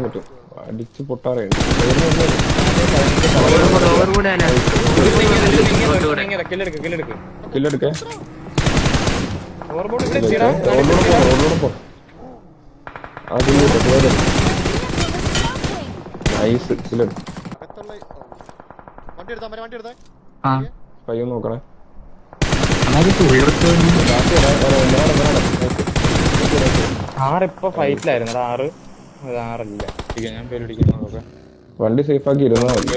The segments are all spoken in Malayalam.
പറ്റും അടിച്ച് പൊട്ടാറുണ്ട്. കില്ലെടുക്കേ നൈസ് കില്ലെടുക്കും. കയ്യൊന്ന് നോക്കണേ. ആറിപ്പോ ഫൈറ്റിലായിരുന്നു. ആറില്ല. ഞാൻ പേടിക്കുന്നു. വണ്ടി സേഫ് ആക്കി ഇരുന്നാ മതി.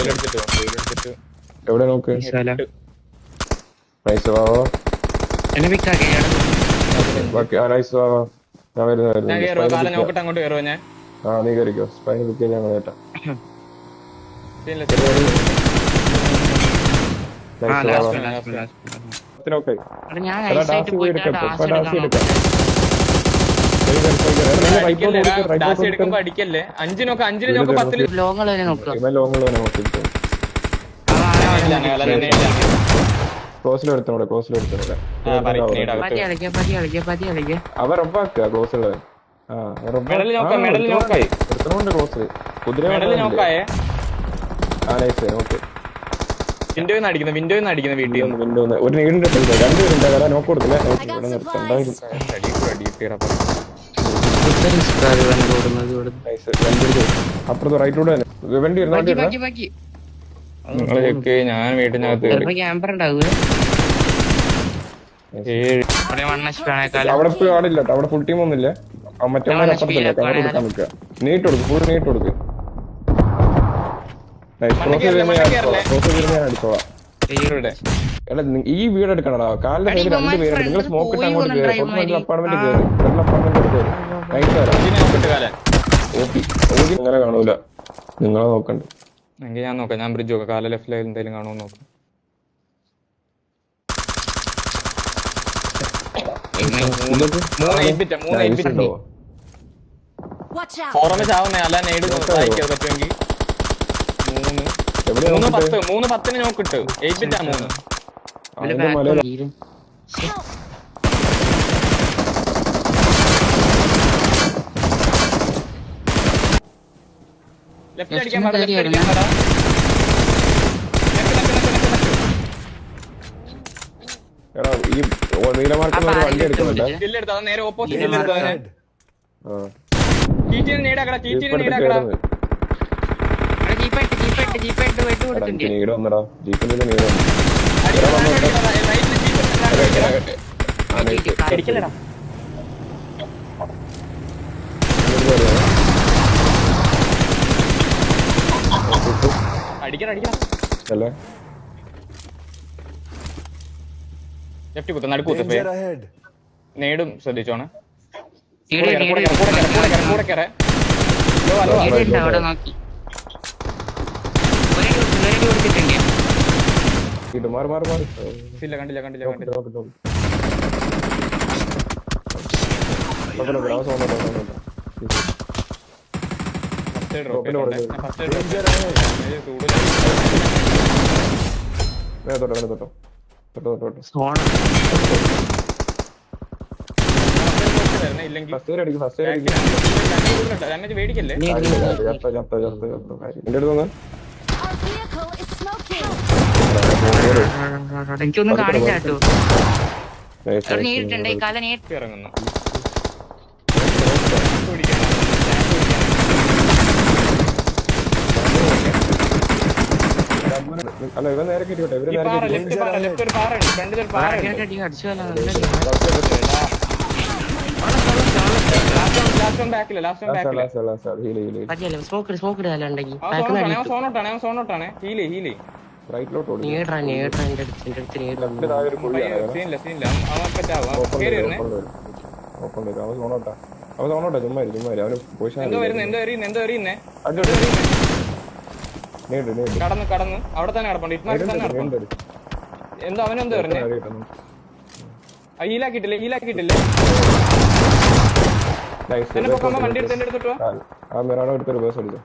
എവിടെ നോക്ക് നൈസ് വാവോ. ഞാൻ വരുന്ന ആ നീ കയറിക്കോ. സ്പൈൻ ബുക്ക് ചെയ്യാൻ ഞങ്ങൾ കേട്ടാ. അടിക്കല്ലേ. 5 നോക്ക് 5 നോക്ക് 10 ക്ലോസിലെടുത്തോടെ അവർ റബ്ബാക്കുക ക്ലോസുള്ളത്. എടുത്തോണ്ട് ക്ലോസ് കുതിര വിൻഡോന്ന് അടിക്കുന്ന വീട്ടിൽ ഒരു നീടിന്റെ രണ്ടുപേരുണ്ട്. വരാൻ നോക്ക് കൊടുക്കില്ല. അപ്പുറത്ത് റൈറ്റിലൂടെ വണ്ടി ഞാൻ വീട്ടിനകത്ത് അവിടെ പോയി ആടില്ല. അവിടെ ഫുൾ ടീം ഒന്നുമില്ല. മറ്റേ അപ്പുറത്തല്ലേ കവർ കൊടുക്കാൻ നിൽക്കുക. നീട്ട് കൊടുക്കും. ഫുൾ നീട്ട് കൊടുക്കും. അടിച്ചോളാം. എടാ ഈ വീട് എടുക്കണടാ. കാലിന്റെ സൈഡ് 2 പേരുണ്ട്. നിങ്ങൾ സ്മോക്ക് ഇട്ട് അങ്ങോട്ട് കയറി അപ്പാർട്ട്മെന്റ് കയറി. അങ്ങനെ കാണൂല. നിങ്ങളെ നോക്കണ്ട. എങ്കിൽ ഞാൻ നോക്കാം. ഞാൻ ബ്രിഡ്ജ് നോക്കാം. കാല ലെഫ്റ്റ് ലൈൻ എന്തെങ്കിലും കാണുമോ നോക്കാം. ഫോറമേ ചാവുന്നേ. അല്ല നേട് സഹായിക്കാതെ പറ്റുമെങ്കിൽ 3-10 നോക്കിട്ട് 8 ബിറ്റാ 3. ലെഫ്റ്റ് അടിക്കാൻ പാടാ. നേരെ ഓപ്പോസിറ്റ് ലെഫ്റ്റ് കുത്ത നടുക്കൂത്ത് നേടും ശ്രദ്ധിച്ചോണെ. കണ്ടില്ല മേടിക്കല്ലേ. എനിക്കൊന്നും കാണില്ല കേട്ടോ. നേരിട്ടുണ്ട് കല നേരിട്ട് ഇറങ്ങുന്നു. അല്ല ഇവ നേരെ കിട്ടിയോട്ടെ. ഇവര് നേരെ കടന്ന് അവിടെ തന്നെ കിടപ്പുണ്ട്. എന്തോ അവനെന്തോ പറഞ്ഞേ. ഹീലാക്കിയിട്ടില്ലേ വണ്ടി എടുത്തിട്ടോ. ആ മെറാണോ എടുത്തൊരു ബസ് എടുത്തു.